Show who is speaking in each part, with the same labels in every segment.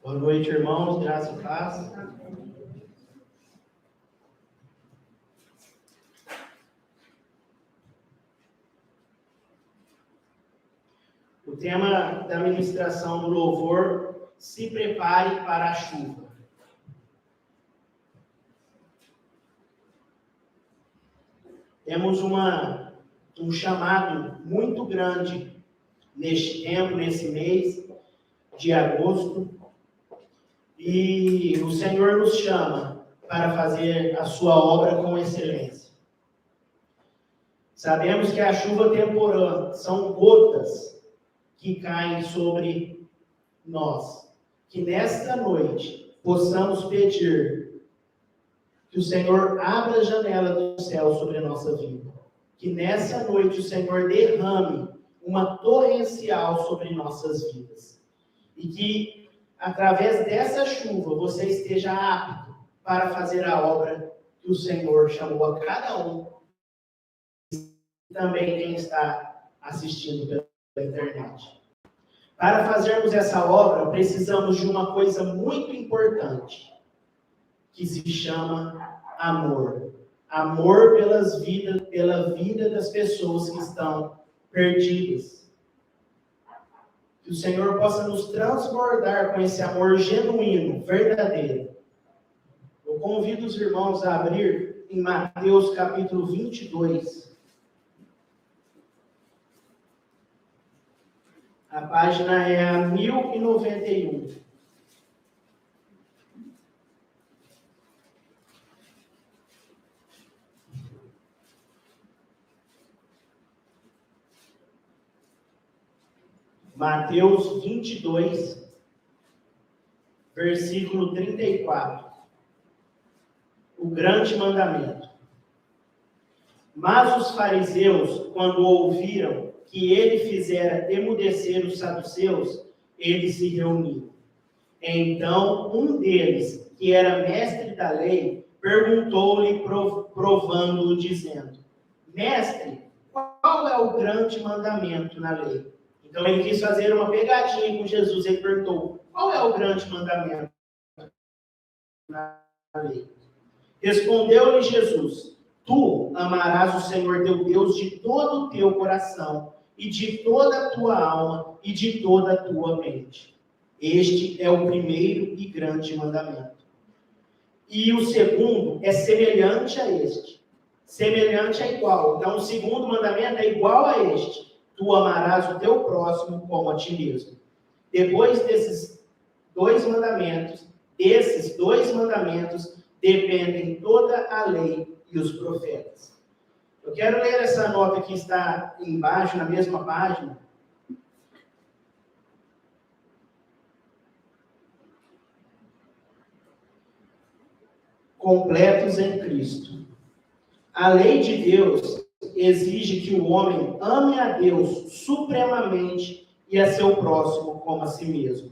Speaker 1: Boa noite, irmãos, graça e paz. O tema da ministração do louvor: se prepare para a chuva. Temos um chamado muito grande neste tempo, nesse mês de agosto, e o Senhor nos chama para fazer a sua obra com excelência. Sabemos que a chuva temporã são gotas que caem sobre nós. Que nesta noite possamos pedir que o Senhor abra a janela do céu sobre a nossa vida. Que nessa noite o Senhor derrame uma torrencial sobre nossas vidas. E que, através dessa chuva, você esteja apto para fazer a obra que o Senhor chamou a cada um. E também quem está assistindo pela internet. Para fazermos essa obra, precisamos de uma coisa muito importante, que se chama amor. Amor pela vida das pessoas que estão perdidas. Que o Senhor possa nos transbordar com esse amor genuíno, verdadeiro. Eu convido os irmãos a abrir em Mateus capítulo 22. A página é a 1091. Mateus 22, versículo 34. O grande mandamento. Mas os fariseus, quando ouviram que ele fizera emudecer os saduceus, eles se reuniram. Então, um deles, que era mestre da lei, perguntou-lhe, provando-o, dizendo: Mestre, qual é o grande mandamento na lei? Então, ele quis fazer uma pegadinha com Jesus. Ele perguntou: qual é o grande mandamento na lei? Respondeu-lhe Jesus: Tu amarás o Senhor teu Deus de todo o teu coração, e de toda a tua alma, e de toda a tua mente. Este é o primeiro e grande mandamento. E o segundo é semelhante a este. Semelhante é igual. Então, o segundo mandamento é igual a este. Tu amarás o teu próximo como a ti mesmo. Depois desses dois mandamentos, dependem toda a lei e os profetas. Eu quero ler essa nota que está embaixo, na mesma página. Completos em Cristo. A lei de Deus exige que o homem ame a Deus supremamente e a seu próximo como a si mesmo.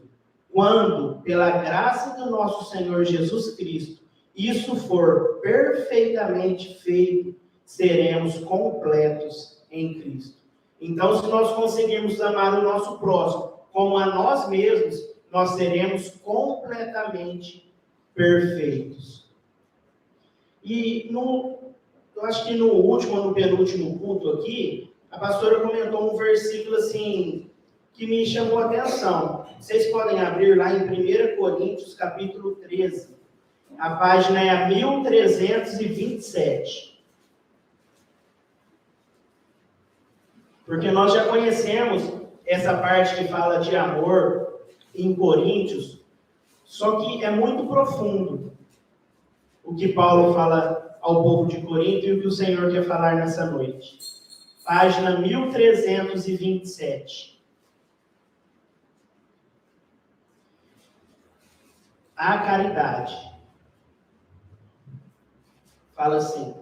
Speaker 1: Quando, pela graça do nosso Senhor Jesus Cristo, isso for perfeitamente feito, seremos completos em Cristo. Então, se nós conseguirmos amar o nosso próximo como a nós mesmos, nós seremos completamente perfeitos. E eu acho que no último ou no penúltimo culto aqui, a pastora comentou um versículo assim que me chamou a atenção. Vocês podem abrir lá em 1 Coríntios, capítulo 13. A página é a 1327. Porque nós já conhecemos essa parte que fala de amor em Coríntios, só que é muito profundo o que Paulo fala ao povo de Corinto e o que o Senhor quer falar nessa noite. Página 1327. A caridade. Fala assim: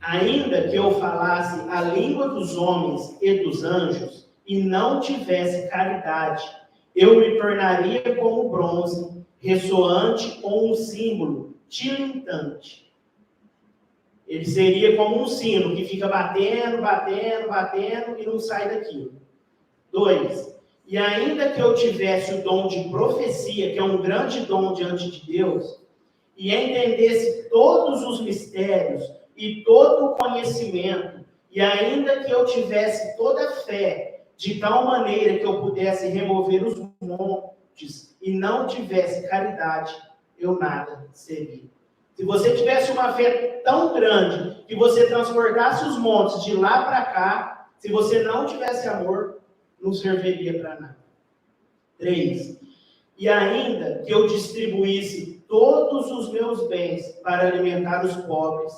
Speaker 1: ainda que eu falasse a língua dos homens e dos anjos e não tivesse caridade, eu me tornaria como bronze, ressoante ou um símbolo tilintante. Ele seria como um sino que fica batendo, batendo, batendo e não sai daquilo. 2. e ainda que eu tivesse o dom de profecia, que é um grande dom diante de Deus, e entendesse todos os mistérios e todo o conhecimento, e ainda que eu tivesse toda a fé, de tal maneira que eu pudesse remover os montes e não tivesse caridade, eu nada seria. Se você tivesse uma fé tão grande que você transportasse os montes de lá para cá, se você não tivesse amor, não serviria para nada. 3. E ainda que eu distribuísse todos os meus bens para alimentar os pobres,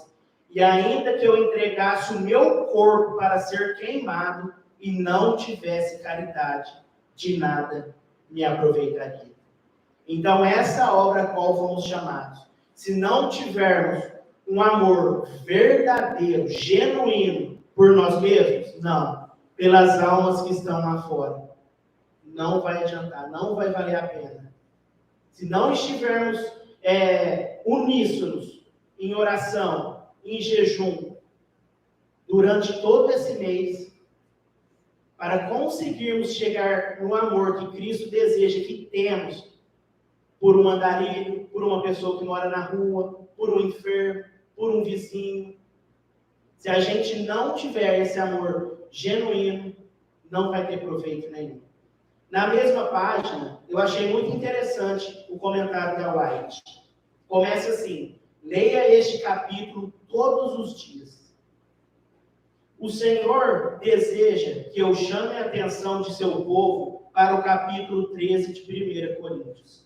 Speaker 1: e ainda que eu entregasse o meu corpo para ser queimado e não tivesse caridade, de nada me aproveitaria. Então, essa obra a qual fomos chamados, se não tivermos um amor verdadeiro, genuíno, por nós mesmos, não, pelas almas que estão lá fora, não vai adiantar, não vai valer a pena. Se não estivermos uníssonos em oração, em jejum, durante todo esse mês, para conseguirmos chegar no amor que Cristo deseja que temos por um andarilho, por uma pessoa que mora na rua, por um enfermo, por um vizinho. Se a gente não tiver esse amor genuíno, não vai ter proveito nenhum. Na mesma página, eu achei muito interessante o comentário da White. Começa assim: leia este capítulo todos os dias. O Senhor deseja que eu chame a atenção de seu povo para o capítulo 13 de 1 Coríntios.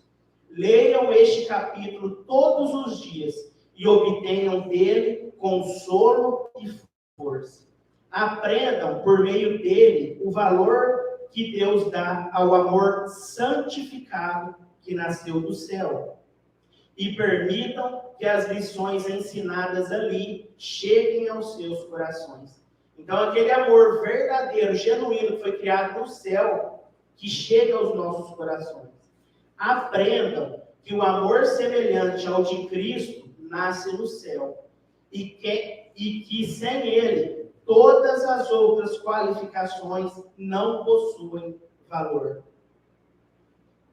Speaker 1: Leiam este capítulo todos os dias e obtenham dele consolo e força. Aprendam por meio dele o valor que Deus dá ao amor santificado que nasceu do céu. E permitam que as lições ensinadas ali cheguem aos seus corações. Então, aquele amor verdadeiro, genuíno, que foi criado no céu, que chega aos nossos corações. Aprendam que o amor semelhante ao de Cristo nasce no céu. E que sem ele, todas as outras qualificações não possuem valor.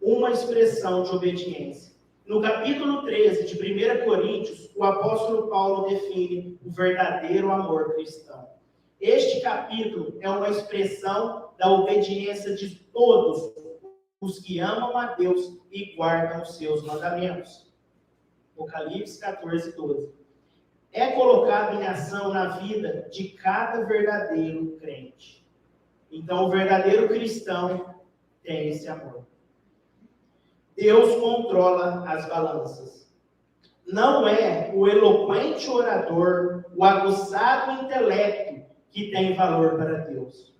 Speaker 1: Uma expressão de obediência. No capítulo 13 de 1 Coríntios, o apóstolo Paulo define o verdadeiro amor cristão. Este capítulo é uma expressão da obediência de todos os que amam a Deus e guardam os seus mandamentos. Apocalipse 14, 12. É colocado em ação na vida de cada verdadeiro crente. Então, o verdadeiro cristão tem esse amor. Deus controla as balanças. Não é o eloquente orador, o aguçado intelecto que tem valor para Deus.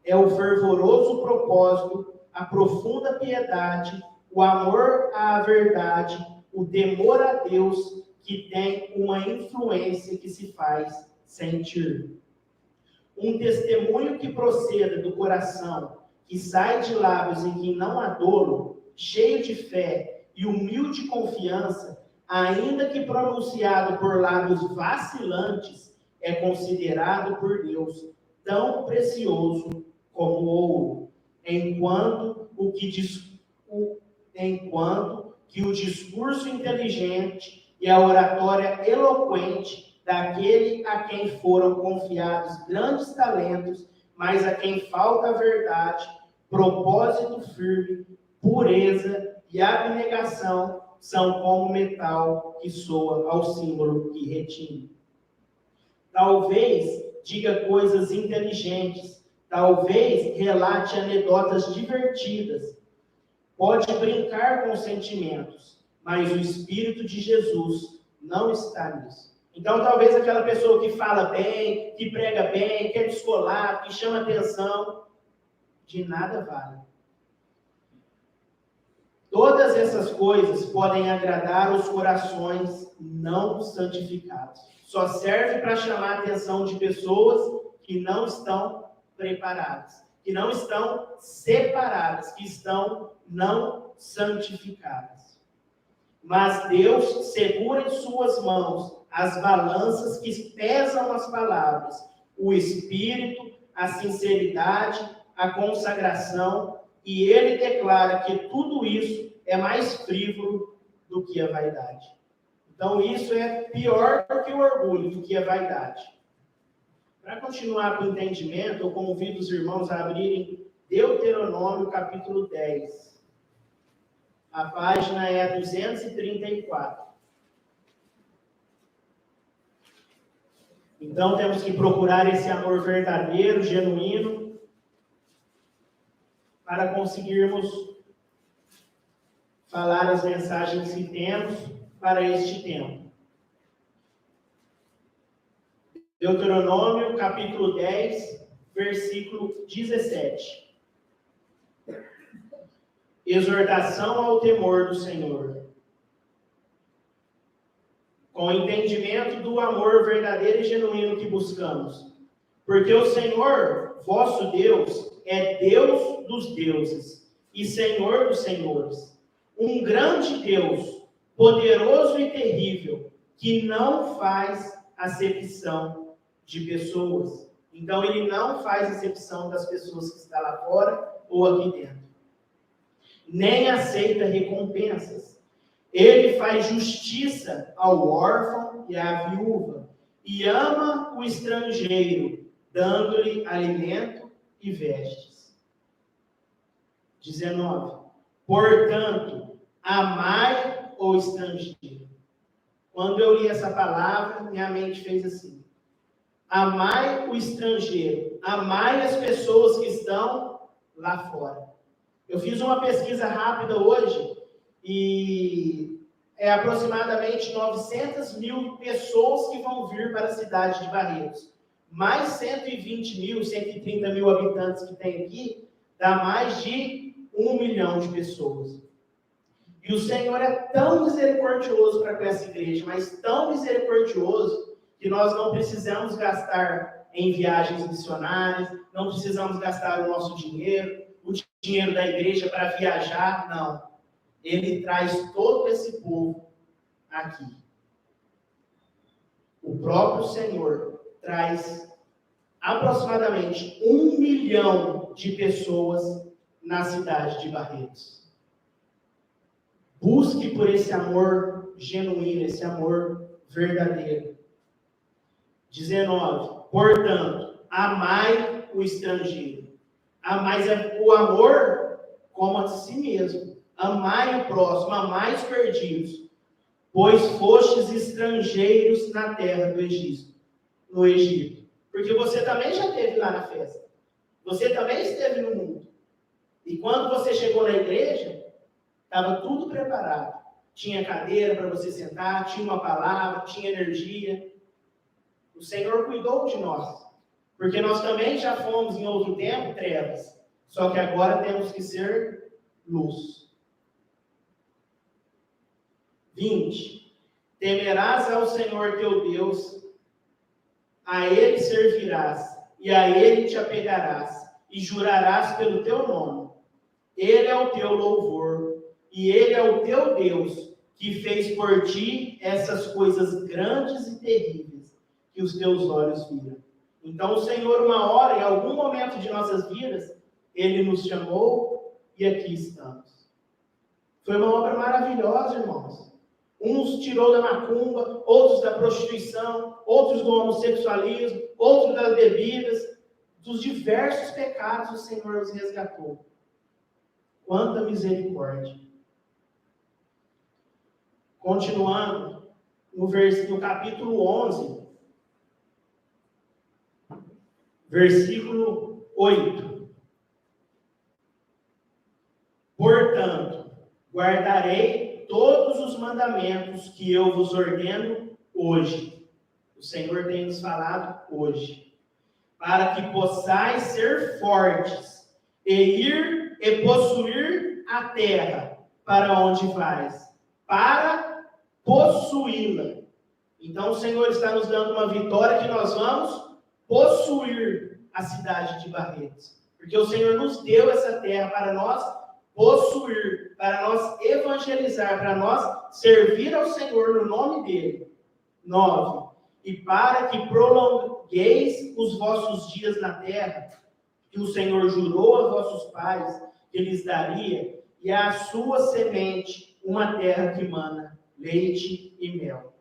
Speaker 1: É o fervoroso propósito, a profunda piedade, o amor à verdade, o temor a Deus, que tem uma influência que se faz sentir. Um testemunho que proceda do coração, que sai de lábios em que não há dolo, cheio de fé e humilde confiança, ainda que pronunciado por lábios vacilantes, é considerado por Deus tão precioso como ouro, enquanto que o discurso inteligente e a oratória eloquente daquele a quem foram confiados grandes talentos, mas a quem falta a verdade, propósito firme, pureza e abnegação são como metal que soa ao símbolo que retine. Talvez diga coisas inteligentes, talvez relate anedotas divertidas, pode brincar com sentimentos, mas o Espírito de Jesus não está nisso. Então, talvez aquela pessoa que fala bem, que prega bem, que é descolado, que chama atenção, de nada vale. Todas essas coisas podem agradar os corações não santificados. Só serve para chamar a atenção de pessoas que não estão preparadas, que não estão separadas, que estão não santificadas. Mas Deus segura em suas mãos as balanças que pesam as palavras, o espírito, a sinceridade a consagração, e ele declara que tudo isso é mais frívolo do que a vaidade. Então, isso é pior do que o orgulho, do que a vaidade. Para continuar com o entendimento, eu convido os irmãos a abrirem Deuteronômio, capítulo 10. A página é 234. Então, temos que procurar esse amor verdadeiro, genuíno, para conseguirmos falar as mensagens que temos para este tempo. Deuteronômio, capítulo 10, versículo 17. Exortação ao temor do Senhor. Com o entendimento do amor verdadeiro e genuíno que buscamos. Porque o Senhor, vosso Deus, é Deus dos deuses e Senhor dos senhores. Um grande Deus, poderoso e terrível, que não faz acepção de pessoas. Então, ele não faz acepção das pessoas que estão lá fora ou aqui dentro. Nem aceita recompensas. Ele faz justiça ao órfão e à viúva, e ama o estrangeiro, dando-lhe alimento e vestes. 19. Portanto, amai o estrangeiro. Quando eu li essa palavra, minha mente fez assim. Amai o estrangeiro, amai as pessoas que estão lá fora. Eu fiz uma pesquisa rápida hoje, e é aproximadamente 900 mil pessoas que vão vir para a cidade de Barretos. Mais 120 mil, 130 mil habitantes que tem aqui, dá mais de 1 milhão de pessoas. E o Senhor é tão misericordioso para com essa igreja, mas tão misericordioso, que nós não precisamos gastar em viagens missionárias, não precisamos gastar o nosso dinheiro, o dinheiro da igreja para viajar, não. Ele traz todo esse povo aqui. O próprio Senhor traz aproximadamente 1 milhão de pessoas na cidade de Barretos. Busque por esse amor genuíno, esse amor verdadeiro. 19. Portanto, amai o estrangeiro. Amai o amor como a si mesmo. Amai o próximo, amai os perdidos, pois fostes estrangeiros na terra do Egito, no Egito. Porque você também já esteve lá na festa. Você também esteve no mundo. E quando você chegou na igreja, estava tudo preparado. Tinha cadeira para você sentar, tinha uma palavra, tinha energia. O Senhor cuidou de nós. Porque nós também já fomos em outro tempo trevas. Só que agora temos que ser luz. 20. Temerás ao Senhor teu Deus, a Ele servirás, e a Ele te apegarás, e jurarás pelo teu nome. Ele é o teu louvor, e Ele é o teu Deus, que fez por ti essas coisas grandes e terríveis, que os teus olhos viram. Então o Senhor, uma hora, em algum momento de nossas vidas, Ele nos chamou, e aqui estamos. Foi uma obra maravilhosa, irmãos. Uns tirou da macumba, outros da prostituição, outros do homossexualismo, outros das bebidas, dos diversos pecados o Senhor os resgatou. Quanta misericórdia. Continuando, no capítulo 11, versículo 8. Portanto, guardarei todos os mandamentos que eu vos ordeno hoje. O Senhor tem nos falado hoje. Para que possais ser fortes e ir e possuir a terra para onde vais. Para possuí-la. Então o Senhor está nos dando uma vitória que nós vamos possuir a cidade de Barretos. Porque o Senhor nos deu essa terra para nós possuir, para nós evangelizar, para nós servir ao Senhor no nome dele. 9. E para que prolongueis os vossos dias na terra, que o Senhor jurou aos vossos pais que lhes daria, e à sua semente uma terra que mana leite e mel.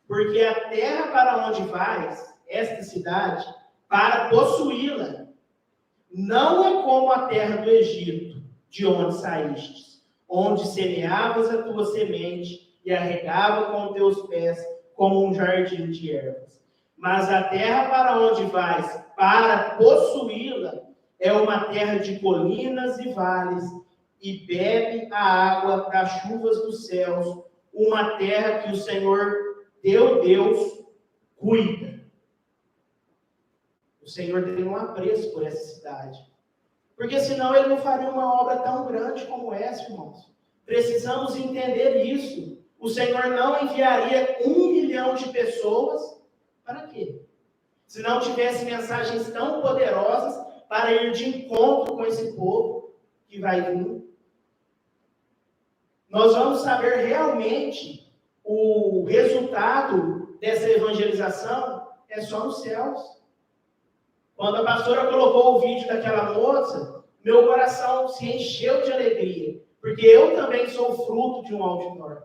Speaker 1: Porque a terra para onde vais, esta cidade, para possuí-la, não é como a terra do Egito, de onde saístes, onde semeavas a tua semente e a regava com teus pés como um jardim de ervas. Mas a terra para onde vais, para possuí-la, é uma terra de colinas e vales, e bebe a água das chuvas dos céus, uma terra que o Senhor, teu Deus, cuida. O Senhor tem um apreço por essa cidade. Porque senão ele não faria uma obra tão grande como essa, irmãos. Precisamos entender isso. O Senhor não enviaria 1 milhão de pessoas para quê? Se não tivesse mensagens tão poderosas para ir de encontro com esse povo que vai vir. Nós vamos saber realmente o resultado dessa evangelização é só nos céus. Quando a pastora colocou o vídeo daquela moça, meu coração se encheu de alegria, porque eu também sou fruto de um outdoor.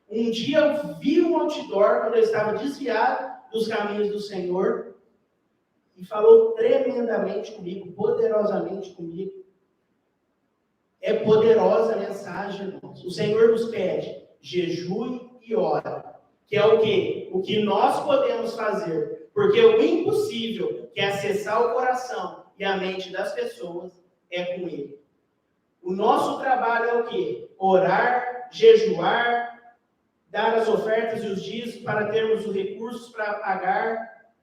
Speaker 1: Um dia eu vi um outdoor quando eu estava desviado dos caminhos do Senhor e falou tremendamente comigo, poderosamente comigo. É poderosa a mensagem, irmãos. O Senhor nos pede, jejue e ora. Que é o quê? O que nós podemos fazer. Porque o impossível, que é acessar o coração e a mente das pessoas, é com Ele. O nosso trabalho é o quê? Orar, jejuar, dar as ofertas e os dízimos para termos os recursos para pagar,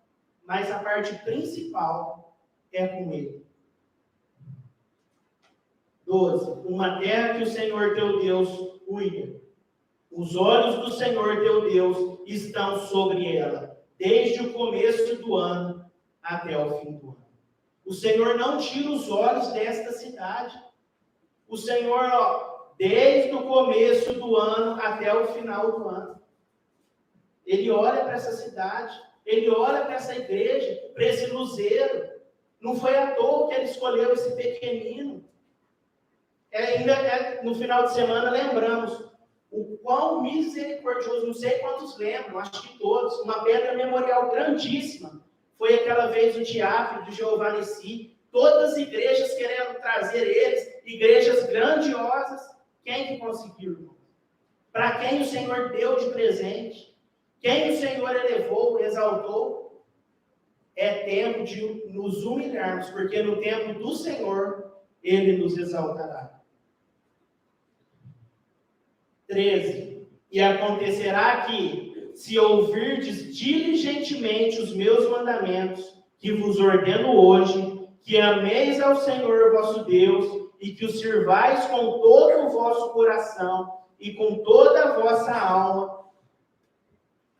Speaker 1: mas a parte principal é com Ele. 12. Uma terra que o Senhor teu Deus cuida. Os olhos do Senhor teu Deus estão sobre ela, desde o começo do ano até o fim do ano. O Senhor não tira os olhos desta cidade. O Senhor, desde o começo do ano até o final do ano, Ele olha para essa cidade, Ele olha para essa igreja, para esse luzeiro. Não foi à toa que Ele escolheu esse pequenino. Ainda no final de semana lembramos o quão misericordioso, não sei quantos lembram, acho que todos, uma pedra memorial grandíssima. Foi aquela vez o diácono de Jeová Nissi, todas as igrejas querendo trazer eles, igrejas grandiosas. Quem que conseguiu? Para quem o Senhor deu de presente? Quem o Senhor elevou, exaltou? É tempo de nos humilharmos, porque no tempo do Senhor, Ele nos exaltará. 13. E acontecerá que, se ouvirdes diligentemente os meus mandamentos, que vos ordeno hoje, que ameis ao Senhor vosso Deus, e que o sirvais com todo o vosso coração, e com toda a vossa alma,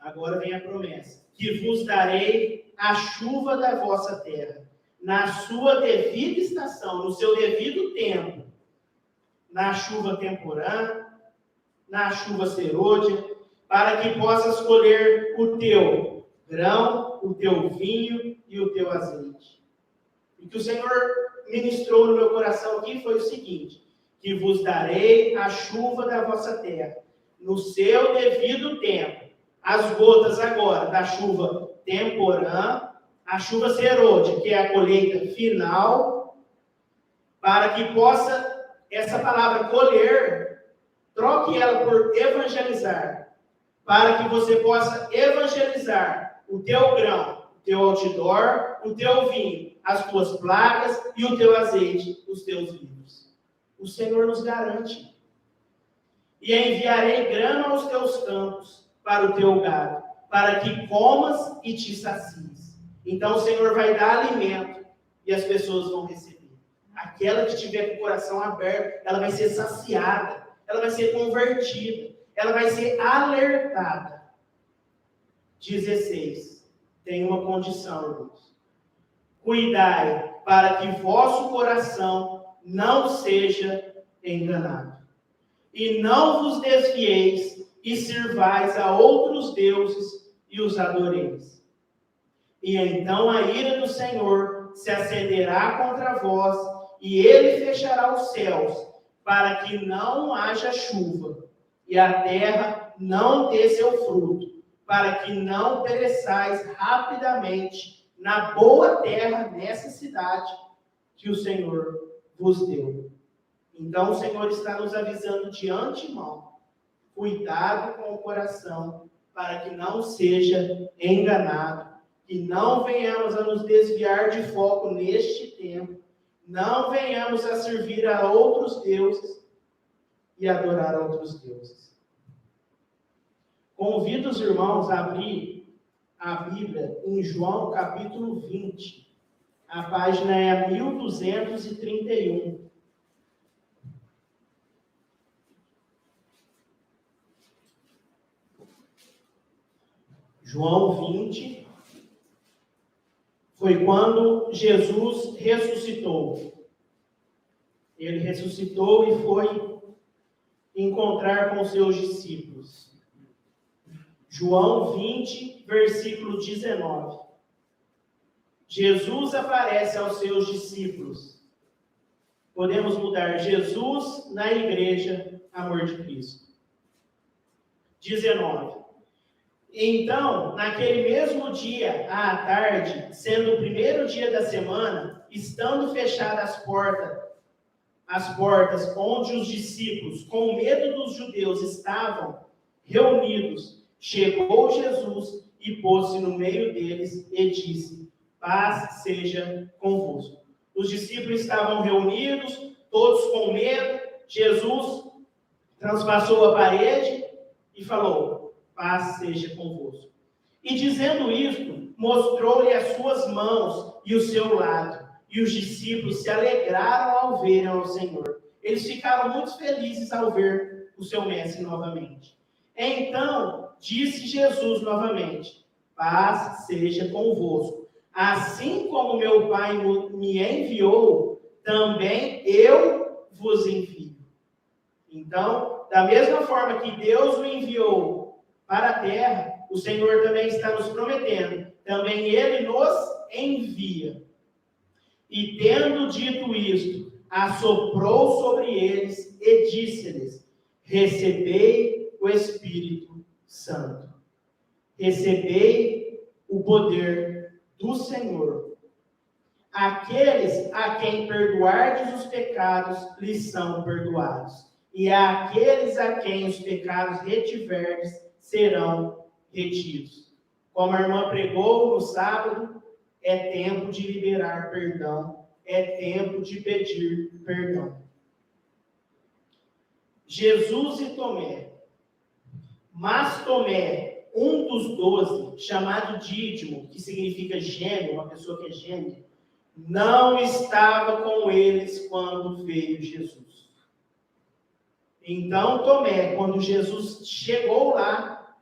Speaker 1: agora vem a promessa, que vos darei a chuva da vossa terra, na sua devida estação, no seu devido tempo, na chuva temporã, na chuva serôdia, para que possas colher o teu grão, o teu vinho e o teu azeite. E que o Senhor ministrou no meu coração aqui foi o seguinte, que vos darei a chuva da vossa terra, no seu devido tempo, as gotas agora da chuva temporã, a chuva serôdia, que é a colheita final, para que possa, essa palavra colher, troque ela por evangelizar, para que você possa evangelizar o teu grão, o teu outdoor, o teu vinho, as tuas placas e o teu azeite, os teus livros. O Senhor nos garante. E enviarei grano aos teus campos para o teu gado, para que comas e te sacies. Então o Senhor vai dar alimento e as pessoas vão receber. Aquela que tiver com o coração aberto, ela vai ser saciada. Ela vai ser convertida, ela vai ser alertada. 16. Tem uma condição, irmãos. Cuidai para que vosso coração não seja enganado. E não vos desvieis e sirvais a outros deuses e os adoreis. E então a ira do Senhor se acenderá contra vós, e ele fechará os céus, para que não haja chuva, e a terra não dê seu fruto, para que não pereçais rapidamente na boa terra, nessa cidade que o Senhor vos deu. Então o Senhor está nos avisando de antemão: cuidado com o coração, para que não seja enganado, que não venhamos a nos desviar de foco neste tempo, não venhamos a servir a outros deuses e adorar a outros deuses. Convido os irmãos a abrir a Bíblia em João capítulo 20. A página é 1231. João 20 foi quando Jesus ressuscitou. Ele ressuscitou e foi encontrar com seus discípulos. João 20, versículo 19. Jesus aparece aos seus discípulos. Podemos mudar: Jesus na igreja, amor de Cristo. 19. Então, naquele mesmo dia, à tarde, sendo o primeiro dia da semana, estando fechadas as portas onde os discípulos, com medo dos judeus, estavam reunidos, chegou Jesus e pôs-se no meio deles e disse: paz seja convosco. Os discípulos estavam reunidos, todos com medo. Jesus transpassou a parede e falou: paz seja convosco. E dizendo isto, mostrou-lhe as suas mãos e o seu lado. E os discípulos se alegraram ao verem ao Senhor. Eles ficaram muito felizes ao ver o seu mestre novamente. Então, disse Jesus novamente: paz seja convosco. Assim como meu Pai me enviou, também eu vos envio. Então, da mesma forma que Deus o enviou para a terra, o Senhor também está nos prometendo, também Ele nos envia. E tendo dito isto, assoprou sobre eles e disse-lhes: recebei o Espírito Santo. Recebei o poder do Senhor. Aqueles a quem perdoardes os pecados, lhes são perdoados. E àqueles a quem os pecados retiverdes, serão retidos. Como a irmã pregou no sábado, é tempo de liberar perdão, é tempo de pedir perdão. Jesus e Tomé. Mas Tomé, um dos 12, chamado Dídimo, que significa gêmeo, uma pessoa que é gêmea, não estava com eles quando veio Jesus. Então Tomé, quando Jesus chegou lá,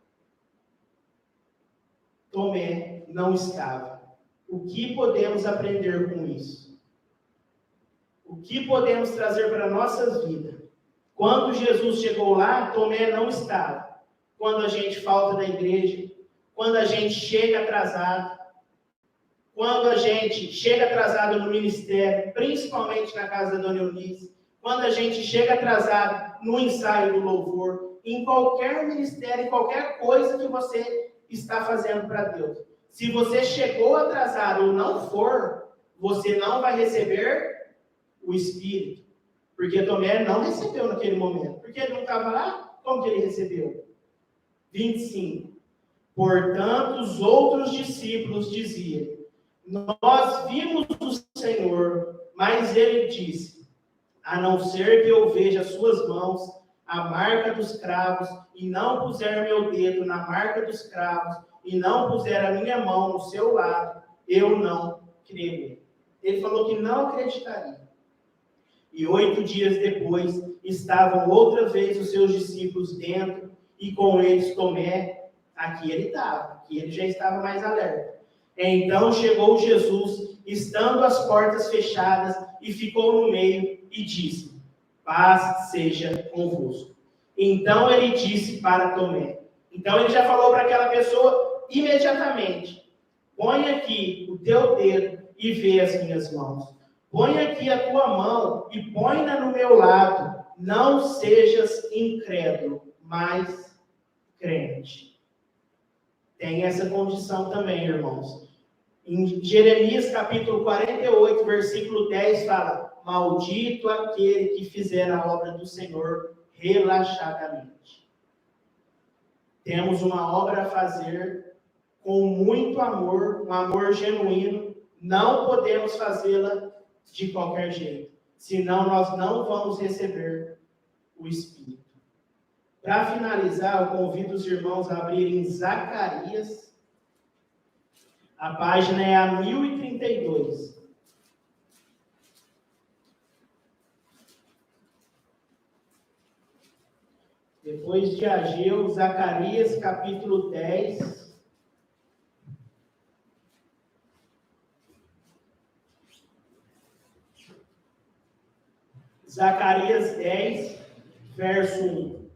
Speaker 1: Tomé não estava. O que podemos aprender com isso? O que podemos trazer para a nossa vida? Quando Jesus chegou lá, Tomé não estava. Quando a gente falta da igreja, quando a gente chega atrasado, quando a gente chega atrasado no ministério, principalmente na casa da Dona Eunice, quando a gente chega atrasado no ensaio do louvor, em qualquer ministério, em qualquer coisa que você está fazendo para Deus. Se você chegou atrasado ou não for, você não vai receber o Espírito. Porque Tomé não recebeu naquele momento. Porque ele não estava lá, como que ele recebeu? 25. Portanto, os outros discípulos diziam: nós vimos o Senhor, mas ele disse: a não ser que eu veja as suas mãos, a marca dos cravos, e não puser meu dedo na marca dos cravos, e não puser a minha mão no seu lado, eu não crerei. Ele falou que não acreditaria. E 8 dias depois, estavam outra vez os seus discípulos dentro, e com eles Tomé. Aqui ele estava, aqui ele já estava mais alerta. Então chegou Jesus, estando as portas fechadas, e ficou no meio, e disse: paz seja convosco. Então ele disse para Tomé. Então ele já falou para aquela pessoa imediatamente: põe aqui o teu dedo e vê as minhas mãos. Põe aqui a tua mão e põe-na no meu lado. Não sejas incrédulo, mas crente. Tem essa condição também, irmãos. Em Jeremias capítulo 48, versículo 10, fala: maldito aquele que fizer a obra do Senhor relaxadamente. Temos uma obra a fazer com muito amor, um amor genuíno. Não podemos fazê-la de qualquer jeito, senão nós não vamos receber o Espírito. Para finalizar, eu convido os irmãos a abrirem Zacarias. A página é a 1032. Depois de Ageu, Zacarias, capítulo 10. Zacarias 10, verso 1.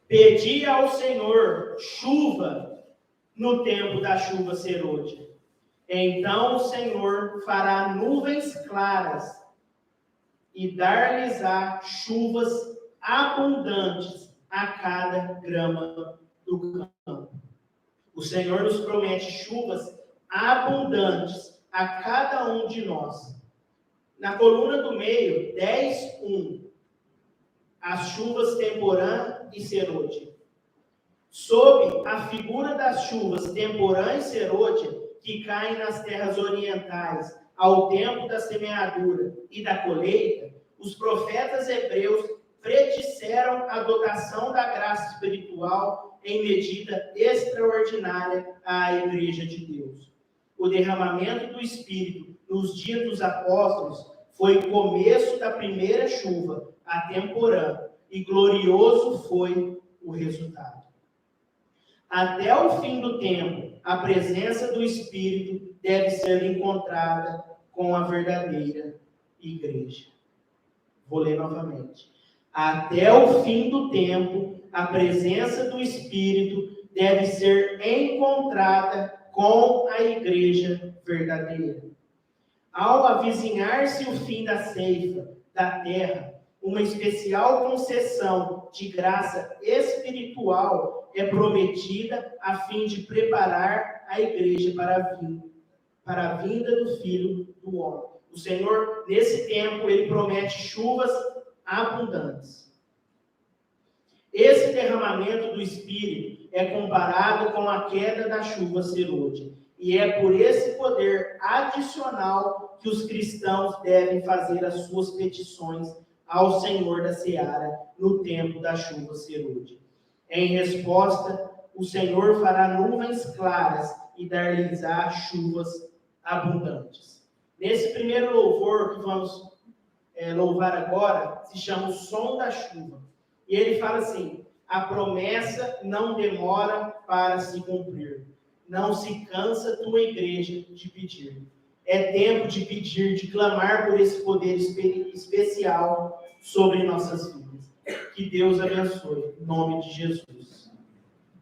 Speaker 1: Pedi ao Senhor chuva no tempo da chuva serôdia. Então o Senhor fará nuvens claras e dar-lhes-á chuvas abundantes a cada grama do campo. O Senhor nos promete chuvas abundantes a cada um de nós. Na coluna do meio, 10:1, as chuvas temporã e serôdia. Sob a figura das chuvas temporã e serôdia, que caem nas terras orientais ao tempo da semeadura e da colheita, os profetas hebreus predisseram a dotação da graça espiritual em medida extraordinária à Igreja de Deus. O derramamento do Espírito nos dias dos apóstolos foi o começo da primeira chuva, a temporã, e glorioso foi o resultado. Até o fim do tempo, a presença do Espírito deve ser encontrada com a verdadeira igreja. Vou ler novamente. Até o fim do tempo, a presença do Espírito deve ser encontrada com a igreja verdadeira. Ao avizinhar-se o fim da ceifa da terra, uma especial concessão de graça espiritual é prometida a fim de preparar a igreja para a vinda do Filho do Homem. O Senhor, nesse tempo, ele promete chuvas abundantes. Esse derramamento do Espírito é comparado com a queda da chuva serôdia. E é por esse poder adicional que os cristãos devem fazer as suas petições ao Senhor da Seara no tempo da chuva serôdia. Em resposta, o Senhor fará nuvens claras e dar-lhes-á chuvas abundantes. Nesse primeiro louvor que vamos louvar agora, se chama o som da chuva. E ele fala assim: a promessa não demora para se cumprir. Não se cansa tua igreja de pedir. É tempo de pedir, de clamar por esse poder especial sobre nossas vidas. Que Deus abençoe. Em nome de Jesus.